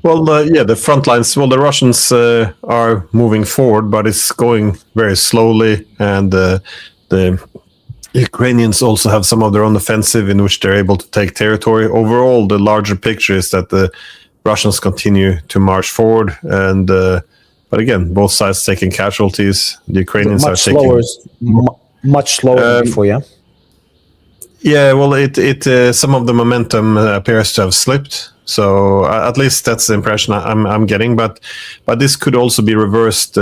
Well, the front lines. Well, the Russians are moving forward, but it's going very slowly, and the Ukrainians also have some of their own offensive in which they're able to take territory. Overall, the larger picture is that the Russians continue to march forward, and but again, both sides taking casualties. The Ukrainians much are slower, taking much slower than before. Yeah. Yeah, well, it some of the momentum appears to have slipped. So at least that's the impression I'm getting. But this could also be reversed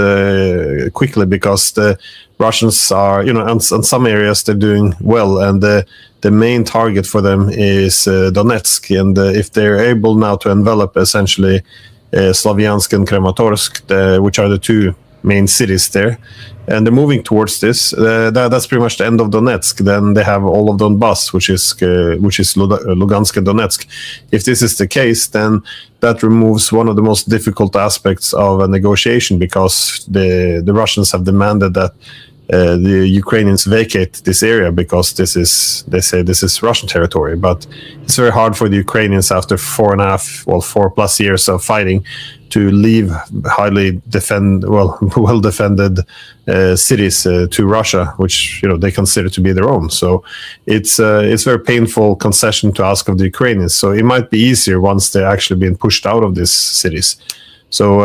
quickly, because the Russians are, in some areas they're doing well, and the main target for them is Donetsk. And if they're able now to envelop essentially Slavyansk and Kramatorsk, which are the two main cities there, and they're moving towards this. That's pretty much the end of Donetsk. Then they have all of Donbass, which is Lugansk and Donetsk. If this is the case, then that removes one of the most difficult aspects of a negotiation, because the Russians have demanded that the Ukrainians vacate this area, because they say this is Russian territory. But it's very hard for the Ukrainians after 4+ years of fighting to leave well defended cities to Russia, which they consider to be their own. So it's very painful concession to ask of the Ukrainians. So it might be easier once they're actually being pushed out of these cities. So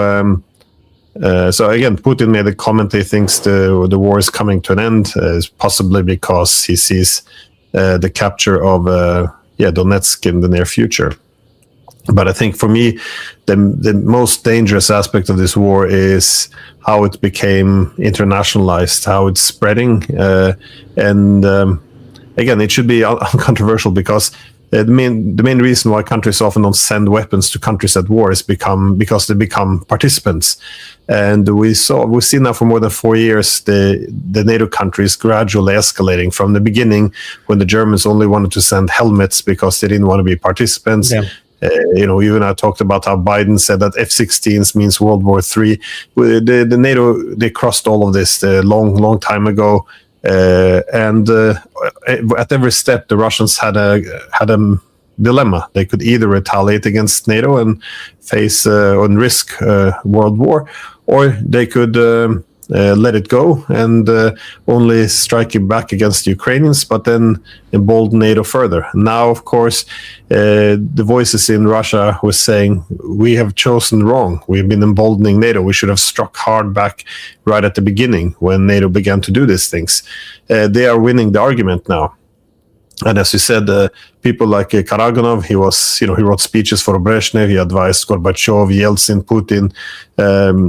again, Putin made a comment. He thinks the war is coming to an end, possibly because he sees the capture of Donetsk in the near future. But I think for me, the most dangerous aspect of this war is how it became internationalized, how it's spreading, and again, it should be uncontroversial, because the main reason why countries often don't send weapons to countries at war is because they become participants. And we've seen now for more than 4 years the NATO countries gradually escalating from the beginning, when the Germans only wanted to send helmets because they didn't want to be participants. Yeah. You and I talked about how Biden said that F-16s means World War III. The NATO, they crossed all of this a long time ago, and at every step, the Russians had a dilemma. They could either retaliate against NATO and face and risk world war, or they could let it go and only strike it back against the Ukrainians, but then embolden NATO further. Now, of course, the voices in Russia were saying, we have chosen wrong. We've been emboldening NATO. We should have struck hard back right at the beginning when NATO began to do these things. They are winning the argument now. And as you said, people like Karaganov, he wrote speeches for Brezhnev. He advised Gorbachev, Yeltsin, Putin.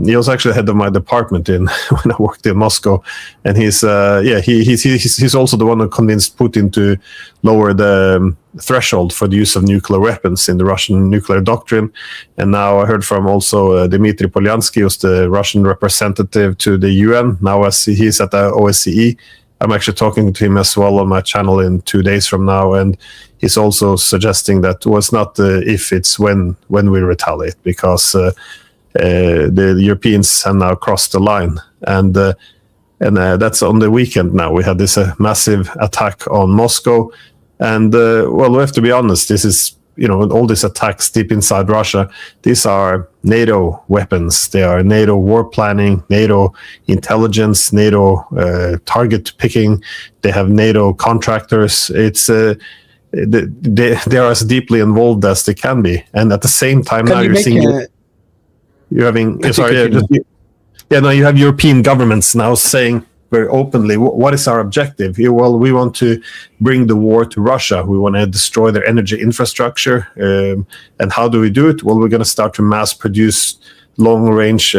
He was actually head of my department when I worked in Moscow. And he's also the one who convinced Putin to lower the threshold for the use of nuclear weapons in the Russian nuclear doctrine. And now I heard from also Dmitry Polyansky, who's the Russian representative to the UN. Now as he's at the OSCE. I'm actually talking to him as well on my channel in 2 days from now, and he's also suggesting that it's not if, it's when we retaliate, because the Europeans have now crossed the line, and that's on the weekend now. We had this massive attack on Moscow, and we have to be honest. This is all these attacks deep inside Russia, these are NATO weapons. They are NATO war planning, NATO intelligence, NATO target picking. They have NATO contractors. It's they are as deeply involved as they can be. And at the same time, now you're seeing you have European governments now saying very openly, what is our objective? Well, we want to bring the war to Russia. We want to destroy their energy infrastructure. And how do we do it? Well, we're going to start to mass produce long-range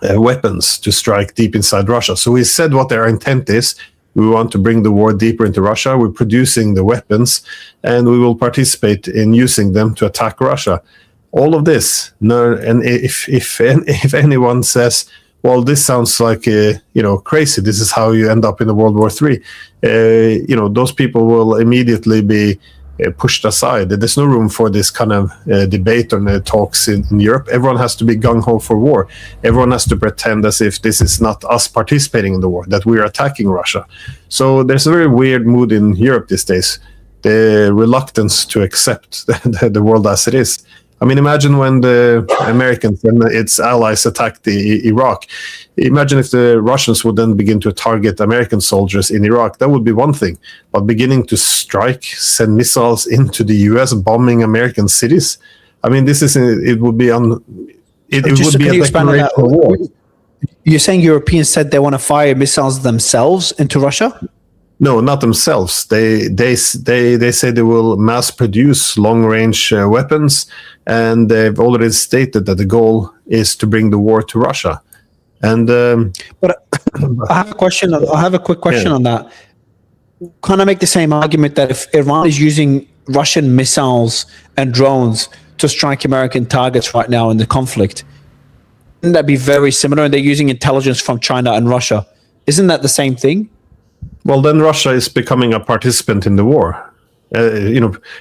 weapons to strike deep inside Russia. So we said what their intent is. We want to bring the war deeper into Russia. We're producing the weapons, and we will participate in using them to attack Russia. All of this, and if anyone says, well, this sounds like crazy, this is how you end up in the World War III, those people will immediately be pushed aside. There's no room for this kind of debate or talks in Europe. Everyone has to be gung-ho for war. Everyone has to pretend as if this is not us participating in the war, that we're attacking Russia. So there's a very weird mood in Europe these days, the reluctance to accept the world as it is. I mean, imagine when the Americans and its allies attacked Iraq. Imagine if the Russians would then begin to target American soldiers in Iraq. That would be one thing. But beginning to send missiles into the U.S., bombing American cities. I mean, it would be it would be a declaration of war. You're saying Europeans said they want to fire missiles themselves into Russia? No, not themselves. They say they will mass produce long range weapons, and they've already stated that the goal is to bring the war to Russia. And but I have a question. I have a quick question on that. Can I make the same argument that if Iran is using Russian missiles and drones to strike American targets right now in the conflict, wouldn't that be very similar? And they're using intelligence from China and Russia. Isn't that the same thing? Well, then Russia is becoming a participant in the war.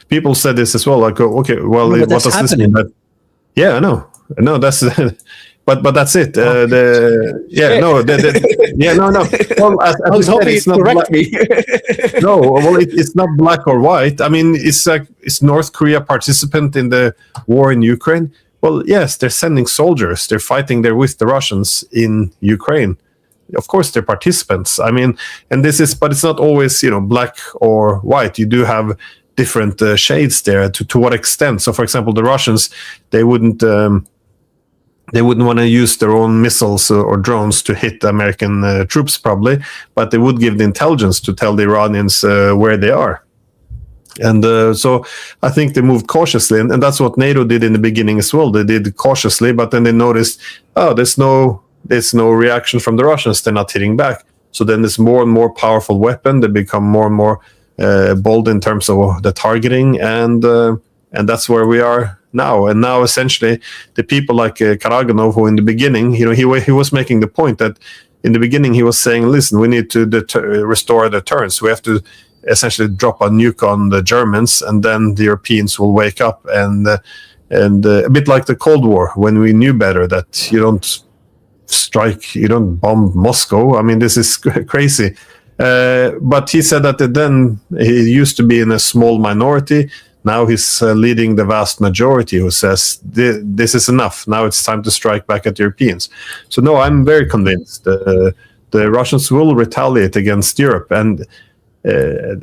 People said this as well. Like, okay, well, No, what does this mean? Yeah, I know. No, that's, but that's it. No. Well, I was hoping you'd correct me. No, well, it's not black or white. I mean, is North Korea participant in the war in Ukraine? Well, yes, they're sending soldiers. They're fighting there with the Russians in Ukraine. Of course, they're participants. I mean, but it's not always, black or white. You do have different shades there. To what extent? So, for example, the Russians, they wouldn't want to use their own missiles or drones to hit American troops, probably, but they would give the intelligence to tell the Iranians where they are. And so I think they moved cautiously, and that's what NATO did in the beginning as well. They did cautiously, but then they noticed, there's no reaction from the Russians. They're not hitting back. So then there's more and more powerful weapon. They become more and more bold in terms of the targeting, and that's where we are now. And now essentially the people like Karaganov, who in the beginning, he was making the point that in the beginning he was saying, listen, we need to restore deterrence. We have to essentially drop a nuke on the Germans, and then the Europeans will wake up. And a bit like the Cold War, when we knew better that you don't bomb Moscow. I mean, this is crazy. But he said that then he used to be in a small minority. Now he's leading the vast majority who says this is enough. Now it's time to strike back at Europeans. So no, I'm very convinced the Russians will retaliate against Europe. And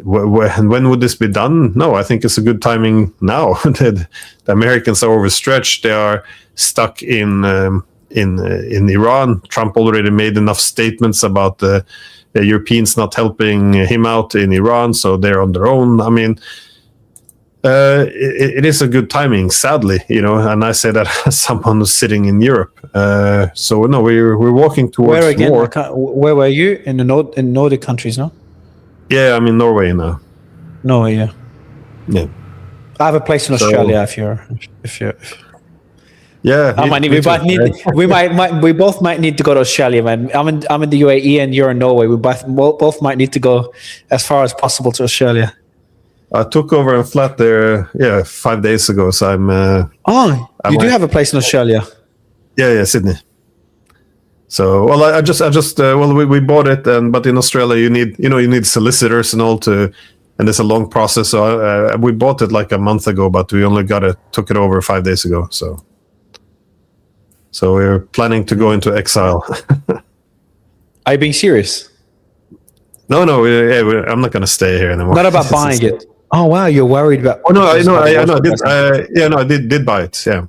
when would this be done? No, I think it's a good timing now. The Americans are overstretched. They are stuck in Iran. Trump already made enough statements about the Europeans not helping him out in Iran, so they're on their own. I mean, it is a good timing, sadly, and I say that as someone who's sitting in Europe. So no, we're walking towards where again? war. Where were you in the Nordic countries? No. Yeah, I'm in Norway now. Norway, yeah. Yeah. I have a place in Australia. If you're. Yeah, we both might need to go to Australia, man. I'm in the UAE and you're in Norway. We both might need to go as far as possible to Australia. I took over a flat there, 5 days ago. So I'm. You do have a place in Australia? Yeah, Sydney. So I just we bought it, but in Australia you need solicitors and all and it's a long process. So we bought it like a month ago, but we only took it over 5 days ago. So we're planning to go into exile. Are you being serious? No, I'm not going to stay here anymore. Not about buying it. Oh wow, you're worried about. Oh no, I did buy it. Yeah.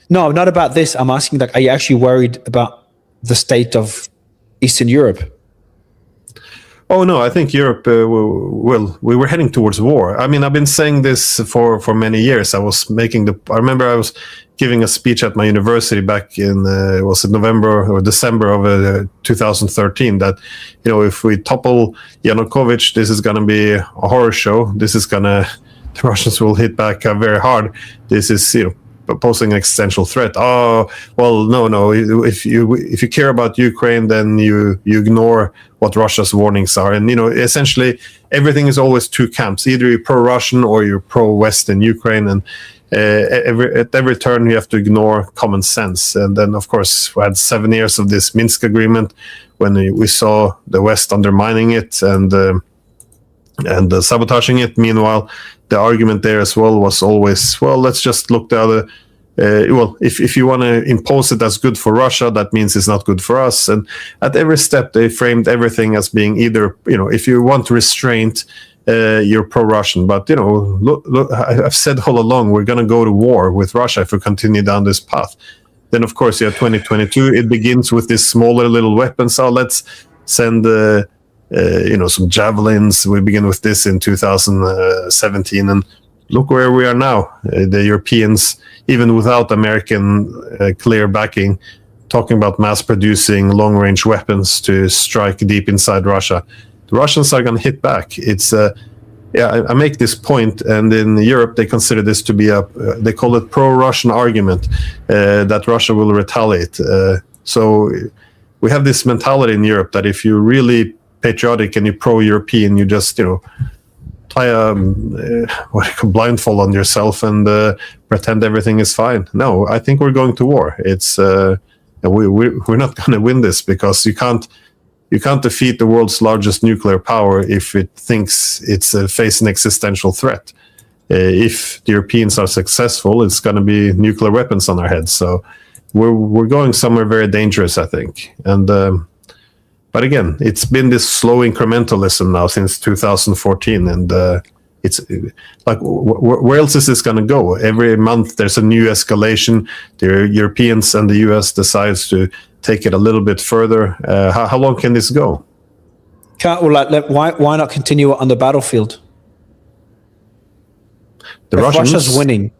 No, not about this. I'm asking, are you actually worried about the state of Eastern Europe? Oh no, I think Europe we were heading towards war. I mean, I've been saying this for many years. I remember I was giving a speech at my university back in was it November or December of 2013 that if we topple Yanukovych, this is going to be a horror show. The Russians will hit back very hard. This is posing an existential threat. Oh well, no. If you care about Ukraine, then you ignore what Russia's warnings are, and essentially everything is always two camps. Either you're pro-Russian or you're pro-West in Ukraine, and at every turn you have to ignore common sense. And then of course we had 7 years of this Minsk agreement when we saw the West undermining it, and and sabotaging it. Meanwhile, the argument there as well was always, well, let's just look the other. If you want to impose it as good for Russia, that means it's not good for us. And at every step, they framed everything as being either, if you want restraint, you're pro-Russian. But, look, I've said all along, we're going to go to war with Russia if we continue down this path. Then, of course, 2022, it begins with these smaller little weapons. So let's send, some javelins. We begin with this in 2017. And look where we are now. The Europeans, even without American clear backing, talking about mass producing long-range weapons to strike deep inside Russia. The Russians are going to hit back. It's I make this point, and in Europe they consider this to be they call it pro-Russian argument, that Russia will retaliate. So we have this mentality in Europe that if you're really patriotic and you're pro-European, you just tie a blindfold on yourself and pretend everything is fine. No, I think we're going to war. It's we're not going to win this, because you can't defeat the world's largest nuclear power if it thinks it's facing an existential threat. If the Europeans are successful, it's going to be nuclear weapons on our heads. So we're going somewhere very dangerous, I think. And but again, it's been this slow incrementalism now since 2014, and it's like, where else is this going to go? Every month there's a new escalation. The Europeans and the US decides to take it a little bit further. How long can this go? Why not continue it on the battlefield? If Russia's winning.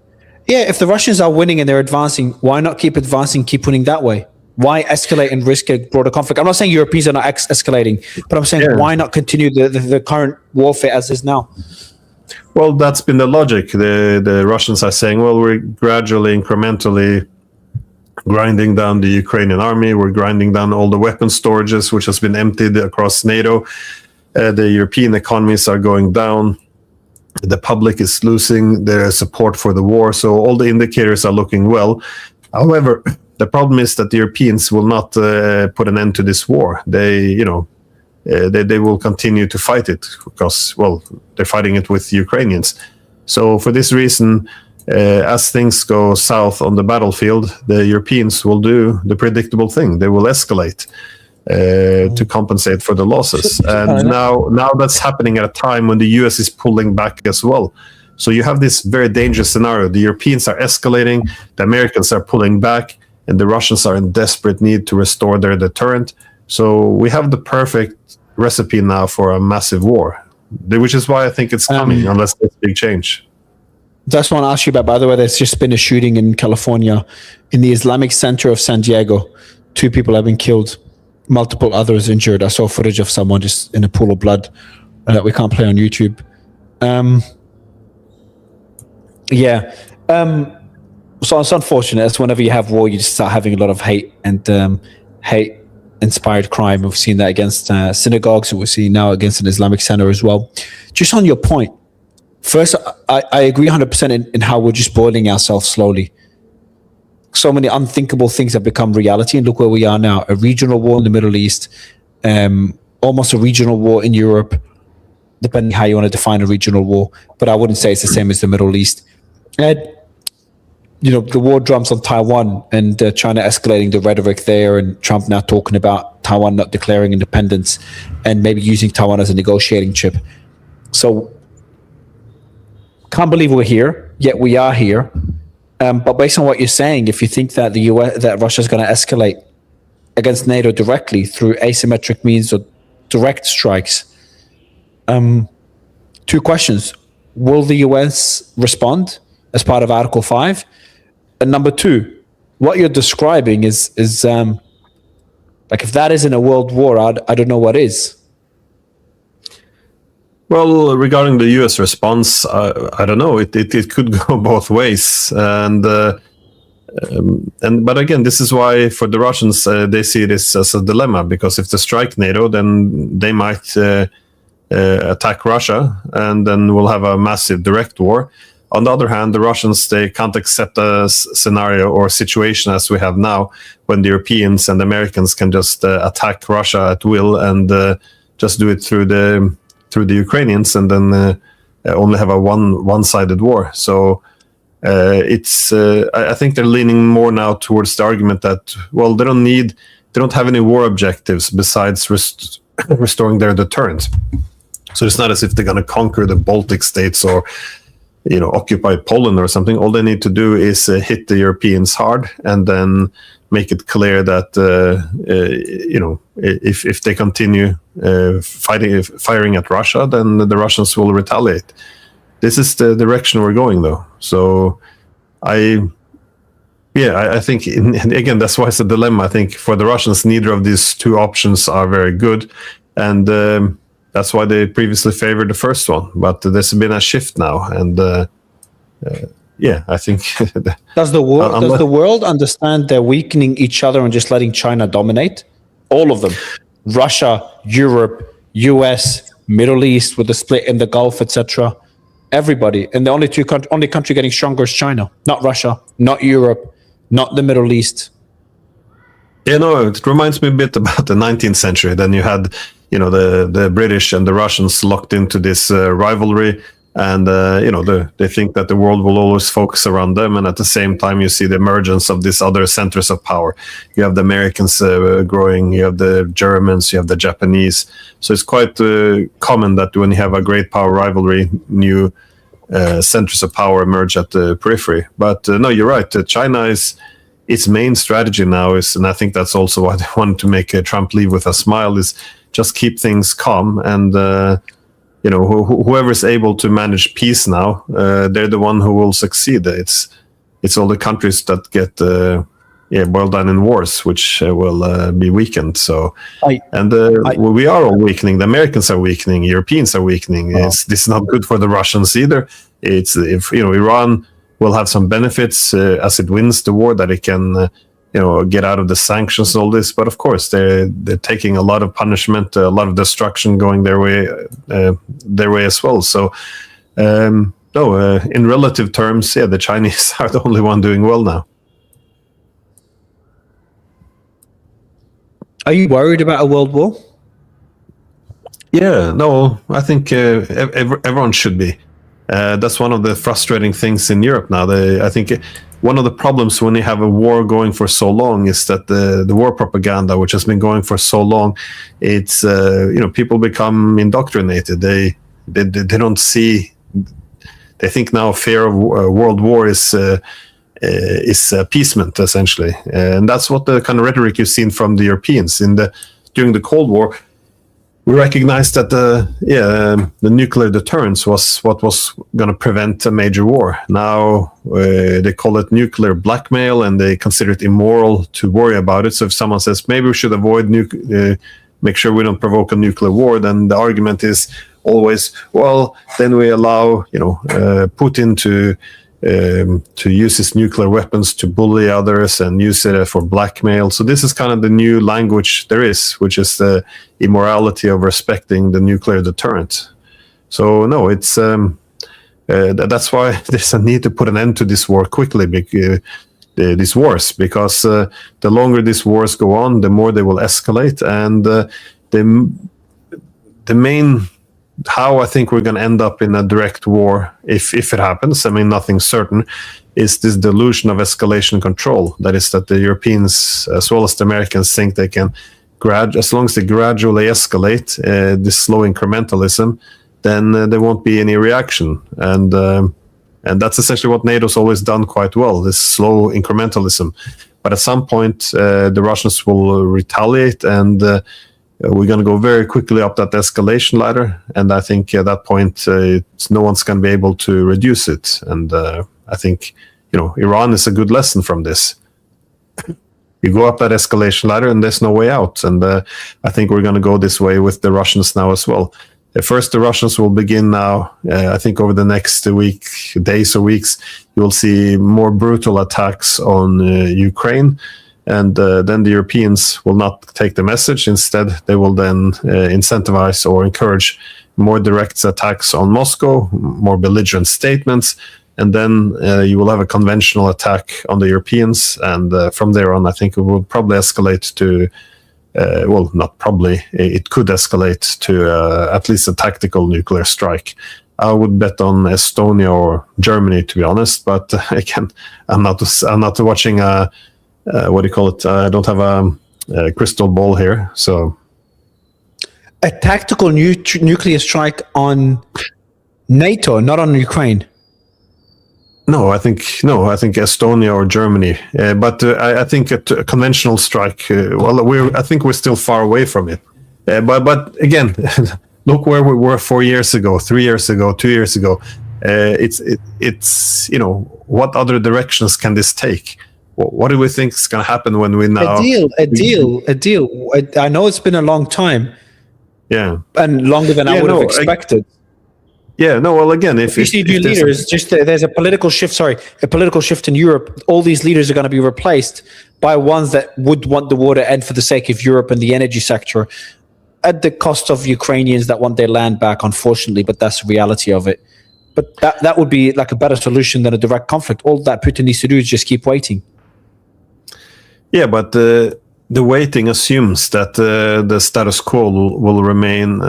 Yeah, if the Russians are winning and they're advancing, why not keep advancing, keep winning that way? Why escalate and risk a broader conflict? I'm not saying Europeans are not escalating, but I'm saying why not continue the current warfare as is now? Well, that's been the logic. The Russians are saying, well, we're gradually, incrementally grinding down the Ukrainian army. We're grinding down all the weapon storages, which has been emptied across NATO. The European economies are going down. The public is losing their support for the war. So all the indicators are looking well. However, the problem is that the Europeans will not put an end to this war. They will continue to fight it because, well, they're fighting it with Ukrainians. So for this reason, as things go south on the battlefield, the Europeans will do the predictable thing. They will escalate to compensate for the losses. And now that's happening at a time when the US is pulling back as well. So you have this very dangerous scenario. The Europeans are escalating, the Americans are pulling back, and the Russians are in desperate need to restore their deterrent. So we have the perfect recipe now for a massive war, which is why I think it's coming, unless there's a big change. That's what I want to ask you about. By the way, there's just been a shooting in California in the Islamic Center of San Diego. 2 people have been killed, multiple others injured. I saw footage of someone just in a pool of blood that we can't play on YouTube. So it's unfortunate. It's whenever you have war, you just start having a lot of hate and hate-inspired crime. We've seen that against synagogues, and we're seeing now against an Islamic center as well. Just on your point, first, I agree 100% in how we're just boiling ourselves slowly. So many unthinkable things have become reality, and look where we are now. A regional war in the Middle East, almost a regional war in Europe, depending how you want to define a regional war. But I wouldn't say it's the same as the Middle East. And the war drums on Taiwan, and China escalating the rhetoric there, and Trump now talking about Taiwan not declaring independence and maybe using Taiwan as a negotiating chip. So can't believe we're here, yet we are here. But based on what you're saying, if you think that that Russia's going to escalate against NATO directly through asymmetric means or direct strikes, 2 questions. Will the US respond as part of Article 5? And number 2, what you're describing is like, if that isn't a world war, I don't know what is. Well, regarding the U.S. response, I don't know. It could go both ways, but again, this is why for the Russians they see this as a dilemma, because if they strike NATO, then they might attack Russia, and then we'll have a massive direct war. On the other hand, the Russians, they can't accept a scenario or situation as we have now, when the Europeans and the Americans can just attack Russia at will and just do it through the through the Ukrainians, and then only have a one-sided war. So I think they're leaning more now towards the argument that, well, they don't have any war objectives besides restoring their deterrent. So it's not as if they're going to conquer the Baltic states or occupy Poland or something. All they need to do is hit the Europeans hard, and then make it clear that if they continue firing at Russia, then the Russians will retaliate. This is the direction we're going, though. So I think, again, that's why it's a dilemma. I think for the Russians, neither of these two options are very good, and that's why they previously favored the first one. But there's been a shift now, and I think. Does the world understand they're weakening each other and just letting China dominate? All of them, Russia, Europe, US, Middle East with the split in the Gulf, etc. Everybody, and the only country getting stronger is China, not Russia, not Europe, not the Middle East. It reminds me a bit about the 19th century. Then you had, the British and the Russians locked into this rivalry, and they think that the world will always focus around them. And at the same time, you see the emergence of these other centers of power. You have the Americans growing, you have the Germans, you have the Japanese. So it's quite common that when you have a great power rivalry, new centers of power emerge at the periphery. But no, you're right. China its main strategy now is, and I think that's also why they wanted to make Trump leave with a smile, is just keep things calm. And whoever is able to manage peace now, they're the one who will succeed. It's all the countries that get boiled down in wars, which will be weakened. So, we are all weakening. The Americans are weakening. Europeans are weakening. This is not good for the Russians either. If Iran will have some benefits as it wins the war, that it can get out of the sanctions and all this. But of course, they're taking a lot of punishment, a lot of destruction going their way as well. So, in relative terms, the Chinese are the only one doing well now. Are you worried about a world war? Yeah, no, I think everyone should be. That's one of the frustrating things in Europe now. I think one of the problems when you have a war going for so long is that the war propaganda, which has been going for so long, it's people become indoctrinated. They don't see. They think now fear of world war is appeasement, essentially, and that's what the kind of rhetoric you've seen from the Europeans during the Cold War. We recognized that the nuclear deterrence was what was going to prevent a major war. Now they call it nuclear blackmail, and they consider it immoral to worry about it. So if someone says maybe we should avoid make sure we don't provoke a nuclear war, then the argument is always, well, then we allow Putin to use his nuclear weapons to bully others and use it for blackmail. So this is kind of the new language there is, which is the immorality of respecting the nuclear deterrent. So no, it's that's why there's a need to put an end to this war quickly, these wars, because the longer these wars go on, the more they will escalate. And the main how I think we're going to end up in a direct war, if it happens, I mean, nothing's certain, is this delusion of escalation control. That is that the Europeans, as well as the Americans, think they can, as long as they gradually escalate this slow incrementalism, then there won't be any reaction. And that's essentially what NATO's always done quite well, this slow incrementalism. But at some point, the Russians will retaliate, and we're going to go very quickly up that escalation ladder, and I think at that point, no one's going to be able to reduce it. And I think, Iran is a good lesson from this. You go up that escalation ladder, and there's no way out. And I think we're going to go this way with the Russians now as well. First, the Russians will begin now. I think over the next days or weeks, you will see more brutal attacks on Ukraine. And then the Europeans will not take the message. Instead, they will then incentivize or encourage more direct attacks on Moscow, more belligerent statements. And then you will have a conventional attack on the Europeans. And from there on, I think it will probably escalate to well, not probably, it could escalate to at least a tactical nuclear strike. I would bet on Estonia or Germany, to be honest. But again, I'm not watching what do you call it? I don't have a crystal ball here. So a tactical nuclear strike on NATO, not on Ukraine. No, I think Estonia or Germany. But I think a conventional strike. I think we're still far away from it. But again, look where we were 4 years ago, 3 years ago, 2 years ago. It's what other directions can this take? What do we think is going to happen when we now a deal? I know it's been a long time. Yeah, and longer than I would have expected. Well, again, if you see new leaders, there's a political shift. Sorry, a political shift in Europe. All these leaders are going to be replaced by ones that would want the war to end for the sake of Europe and the energy sector, at the cost of Ukrainians that want their land back, unfortunately. But that's the reality of it. But that would be like a better solution than a direct conflict. All that Putin needs to do is just keep waiting. Yeah, but the waiting assumes that the status quo will remain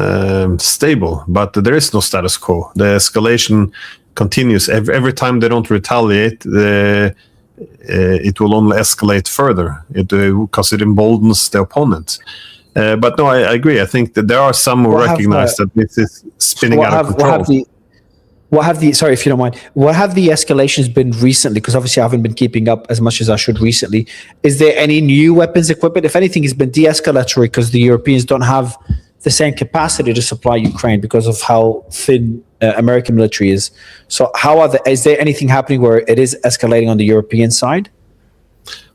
stable, but there is no status quo. The escalation continues. Every time they don't retaliate, it will only escalate further because it emboldens the opponent. But no, I agree. I think that there are some who recognize that this is spinning out of control. Sorry if you don't mind, what have the escalations been recently? Because obviously I haven't been keeping up as much as I should recently. Is there any new weapons equipment? If anything, it's been de-escalatory because the Europeans don't have the same capacity to supply Ukraine because of how thin American military is. So is there anything happening where it is escalating on the European side?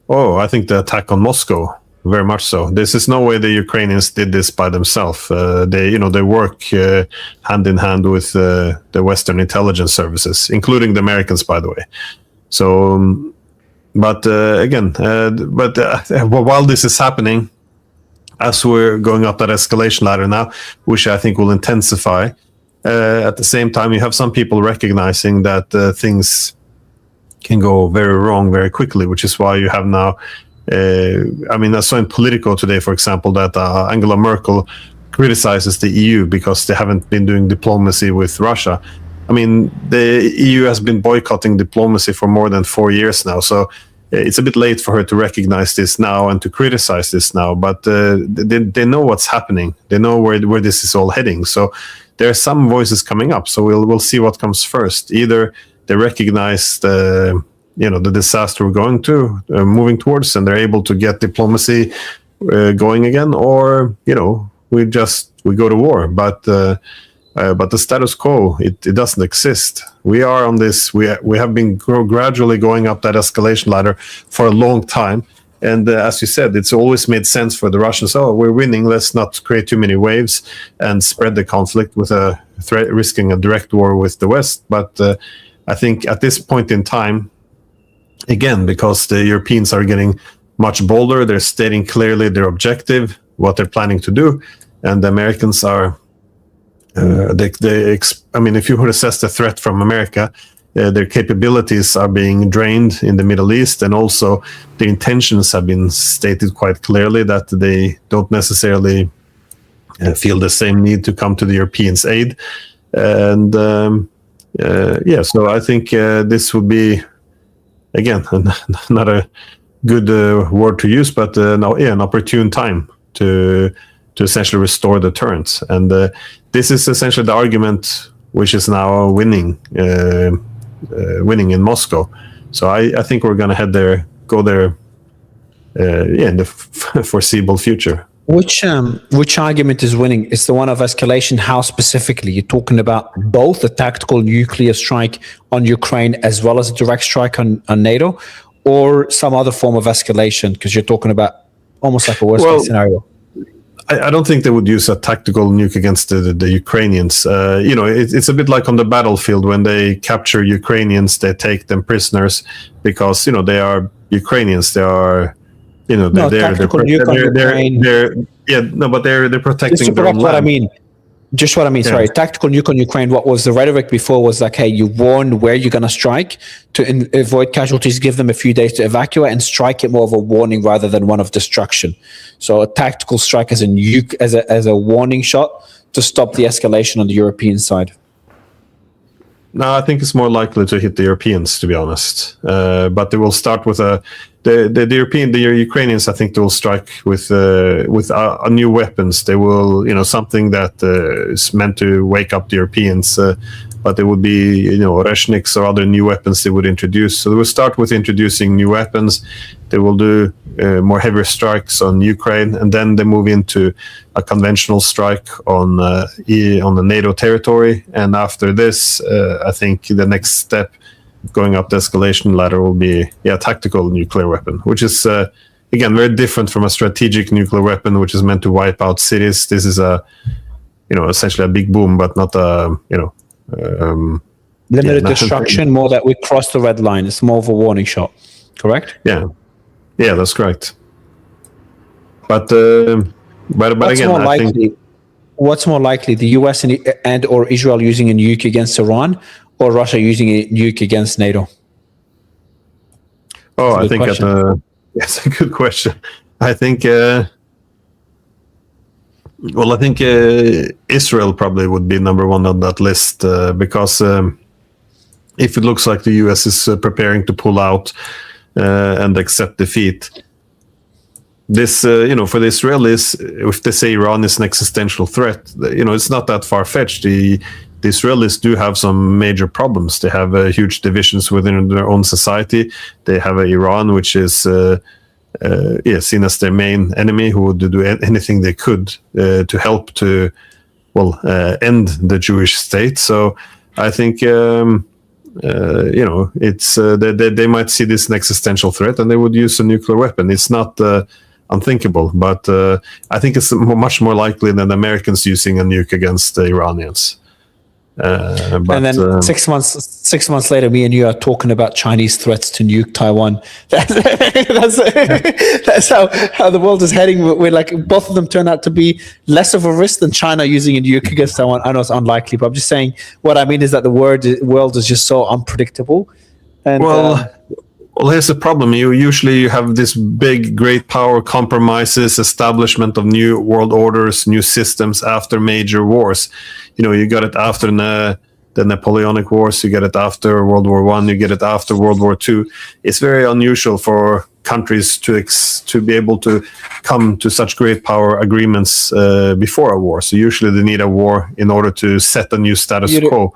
Oh, I think the attack on Moscow. Very much so. This is no way the Ukrainians did this by themselves. They work hand in hand with the Western intelligence services, including the Americans, by the way. So, but while this is happening, as we're going up that escalation ladder now, which I think will intensify, at the same time, you have some people recognizing that things can go very wrong very quickly, which is why you have now. I saw in Politico today, for example, that Angela Merkel criticizes the EU because they haven't been doing diplomacy with Russia. I mean, the EU has been boycotting diplomacy for more than 4 years now, so it's a bit late for her to recognize this now and to criticize this now. But they know what's happening. They know where this is all heading. So there are some voices coming up. So we'll see what comes first. Either they recognize the disaster we're moving towards, and they're able to get diplomacy going again, or we go to war. But the status quo, it doesn't exist. We are on this. We have been gradually going up that escalation ladder for a long time, and as you said, it's always made sense for the Russians. Oh, we're winning. Let's not create too many waves and spread the conflict with risking a direct war with the West. But I think at this point in time, again, because the Europeans are getting much bolder, they're stating clearly their objective, what they're planning to do, and the Americans are. If you would assess the threat from America, their capabilities are being drained in the Middle East, and also the intentions have been stated quite clearly that they don't necessarily feel the same need to come to the Europeans' aid, and so I think this would be. Again, not a good word to use, but an opportune time to essentially restore the deterrence. And this is essentially the argument which is now winning in Moscow. So I think we're going to go there in the foreseeable future. Which argument is winning? It's the one of escalation. How specifically? You're talking about both a tactical nuclear strike on Ukraine as well as a direct strike on NATO, or some other form of escalation? Because you're talking about almost like a worst case scenario. I don't think they would use a tactical nuke against the Ukrainians. It's a bit like on the battlefield when they capture Ukrainians, they take them prisoners because they are Ukrainians. They are. They're protecting but they're protecting their own land. What I mean, Just what I mean, sorry, tactical nuke on Ukraine, what was the rhetoric before was like, hey, you warn where you're going to strike to avoid casualties, give them a few days to evacuate, and strike it more of a warning rather than one of destruction. So a tactical strike as a nuke, as a warning shot to stop the escalation on the European side. No, I think it's more likely to hit the Europeans, to be honest. But they will start with the Ukrainians. I think they will strike with new weapons. They will, something that is meant to wake up the Europeans. But it would be, Reshniks or other new weapons they would introduce. So they will start with introducing new weapons. They will do more heavy strikes on Ukraine, and then they move into a conventional strike on the NATO territory. And after this, I think the next step going up the escalation ladder will be tactical nuclear weapon, which is again very different from a strategic nuclear weapon, which is meant to wipe out cities. This is essentially a big boom, but not a limited destruction. More that we cross the red line. It's more of a warning shot. Correct? Yeah, that's correct. But again, I think what's more likely, the US and or Israel using a nuke against Iran, or Russia using a nuke against NATO? Oh, I think that's a good question. I think Israel probably would be number one on that list because if it looks like the US is preparing to pull out and accept defeat, this, for the Israelis, if they say Iran is an existential threat, it's not that far-fetched. The Israelis do have some major problems. They have huge divisions within their own society. They have Iran, which is seen as their main enemy, who would do anything they could to help to, end the Jewish state. So I think, it's they might see this an existential threat, and they would use a nuclear weapon. It's not unthinkable, but I think it's much more likely than the Americans using a nuke against the Iranians. And then 6 months later, me and you are talking about Chinese threats to nuke Taiwan. That's how the world is heading. We're like, both of them turn out to be less of a risk than China using a nuke against Taiwan. I know it's unlikely, but I'm just saying, what I mean is that the world is just so unpredictable. And well, here's the problem. You have this big, great power compromises, establishment of new world orders, new systems after major wars. You got it after the Napoleonic Wars, you get it after World War I, you get it after World War II. It's very unusual for countries to be able to come to such great power agreements before a war. So usually they need a war in order to set a new status quo.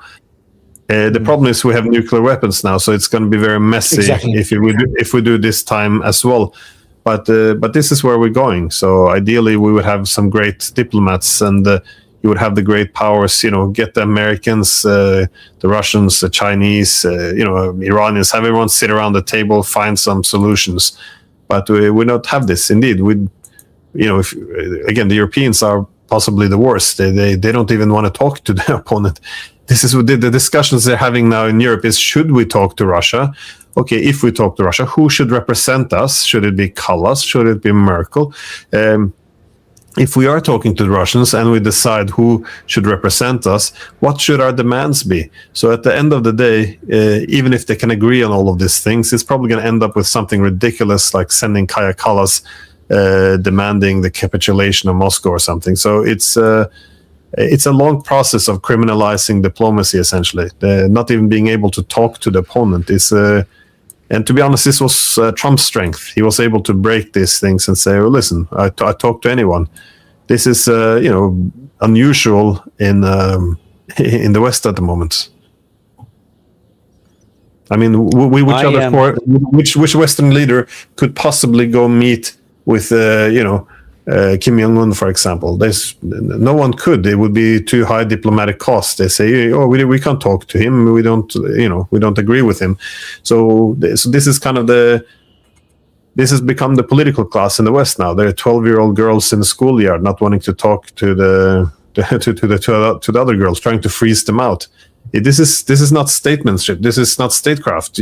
The problem is we have nuclear weapons now, so it's going to be very messy if we do this time as well. But this is where we're going. So ideally, we would have some great diplomats, and you would have the great powers. Get the Americans, the Russians, the Chinese, Iranians. Have everyone sit around the table, find some solutions. But we don't have this. Indeed, again, the Europeans are possibly the worst. They don't even want to talk to their opponent. This is what the discussions they're having now in Europe is, should we talk to Russia? Okay, if we talk to Russia, who should represent us? Should it be Callas? Should it be Merkel? If we are talking to the Russians and we decide who should represent us, what should our demands be? So at the end of the day, even if they can agree on all of these things, it's probably going to end up with something ridiculous like sending Kaja Kallas demanding the capitulation of Moscow or something. So it's a long process of criminalizing diplomacy, essentially. Not even being able to talk to the opponent is, and to be honest, this was Trump's strength. He was able to break these things and say, "Oh, listen, I talk to anyone." This is, unusual in the West at the moment. I mean, which Western leader could possibly go meet with, Kim Jong-un, for example? No one could. It would be too high diplomatic cost. They say, "Oh, we can't talk to him. We don't agree with him." So this is kind of this has become the political class in the West now. There are 12-year-old girls in the schoolyard not wanting to talk to the other girls, trying to freeze them out. This is not statesmanship. This is not statecraft.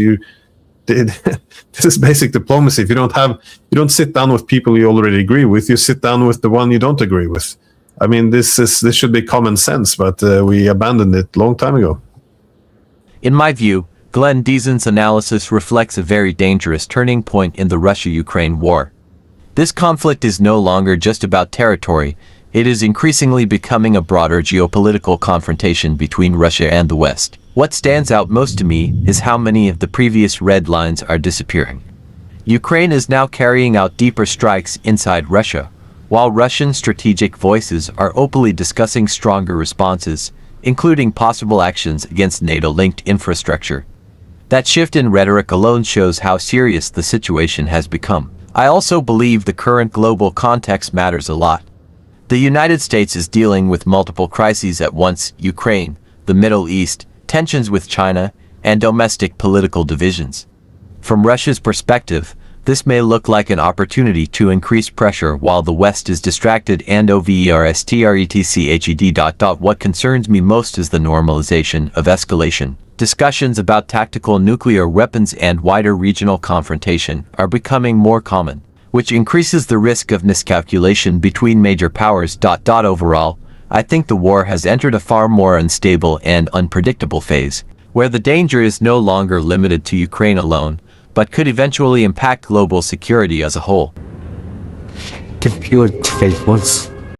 This is basic diplomacy. If you don't sit down with people you already agree with, you sit down with the one you don't agree with. I mean, this should be common sense, but we abandoned it a long time ago. In my view, Glenn Diesen's analysis reflects a very dangerous turning point in the Russia-Ukraine war. This conflict is no longer just about territory, it is increasingly becoming a broader geopolitical confrontation between Russia and the West. What stands out most to me is how many of the previous red lines are disappearing. Ukraine is now carrying out deeper strikes inside Russia, while Russian strategic voices are openly discussing stronger responses, including possible actions against NATO-linked infrastructure. That shift in rhetoric alone shows how serious the situation has become. I also believe the current global context matters a lot. The United States is dealing with multiple crises at once: Ukraine, the Middle East, tensions with China, and domestic political divisions. From Russia's perspective, this may look like an opportunity to increase pressure while the West is distracted and overstretched. What concerns me most is the normalization of escalation. Discussions about tactical nuclear weapons and wider regional confrontation are becoming more common, which increases the risk of miscalculation between major powers. Overall, I think the war has entered a far more unstable and unpredictable phase, where the danger is no longer limited to Ukraine alone, but could eventually impact global security as a whole. Compute faithfuls.